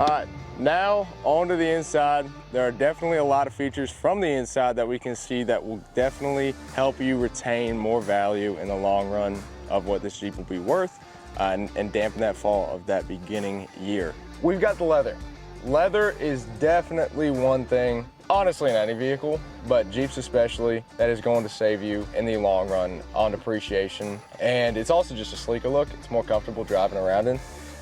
All right, now onto the inside. There are definitely a lot of features from the inside that we can see that will definitely help you retain more value in the long run of what this Jeep will be worth and dampen that fall of that beginning year. We've got the leather. Leather is definitely one thing, honestly in any vehicle, but Jeeps especially, that is going to save you in the long run on depreciation. And it's also just a sleeker look. It's more comfortable driving around in.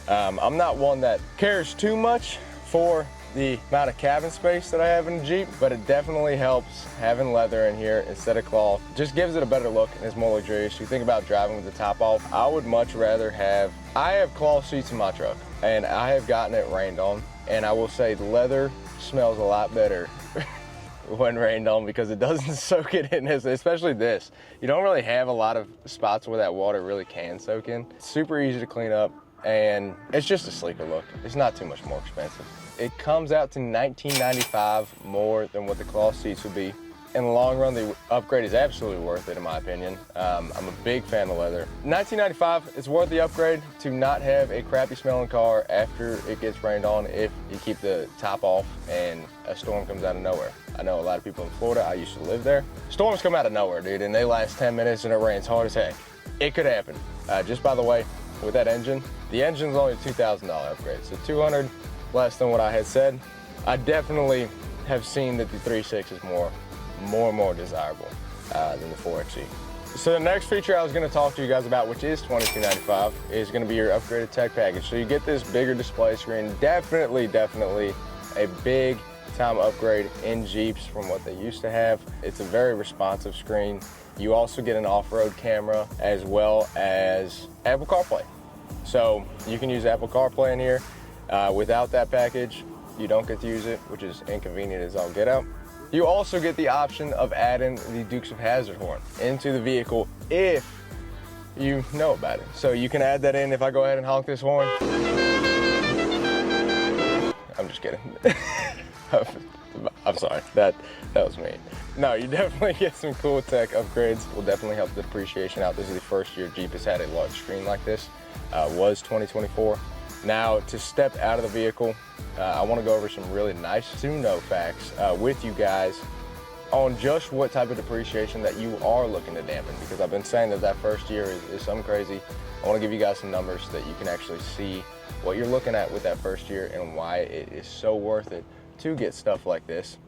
I'm not one that cares too much for the amount of cabin space that I have in the Jeep, but it definitely helps having leather in here instead of cloth. Just gives it a better look and is more luxurious. You think about driving with the top off, I would much rather have, I have cloth seats in my truck and I have gotten it rained on, and I will say the leather smells a lot better when rained on because it doesn't soak it in, especially this. You don't really have a lot of spots where that water really can soak in. It's super easy to clean up and it's just a sleeker look. It's not too much more expensive. It comes out to $19.95 more than what the cloth seats would be. In the long run, the upgrade is absolutely worth it in my opinion. I'm a big fan of leather. $19.95 is worth the upgrade to not have a crappy smelling car after it gets rained on if you keep the top off and a storm comes out of nowhere. I know a lot of people in Florida, I used to live there. Storms come out of nowhere, dude, and they last 10 minutes and it rains hard as heck. It could happen. Just by the way, with that engine, the engine's only a $2,000 upgrade, so $200 less than what I had said. I definitely have seen that the 3.6 is more and more desirable than the 4xe. So the next feature I was going to talk to you guys about, which is $22.95, is going to be your upgraded tech package. So you get this bigger display screen, definitely a big time upgrade in Jeeps from what they used to have. It's a very responsive screen. You also get an off-road camera as well as Apple CarPlay. So you can use Apple CarPlay in here. Without that package, you don't get to use it, which is inconvenient as all get out. You also get the option of adding the Dukes of Hazzard horn into the vehicle if you know about it. So you can add that in. If I go ahead and honk this horn, I'm just kidding. I'm sorry, that was mean. No, you definitely get some cool tech upgrades. Will definitely help the depreciation out. This is the first year Jeep has had a large screen like this. Was 2024. Now, to step out of the vehicle, I want to go over some really nice Suno facts with you guys on just what type of depreciation that you are looking to dampen, because I've been saying that first year is something crazy. I want to give you guys some numbers so that you can actually see what you're looking at with that first year and why it is so worth it to get stuff like this.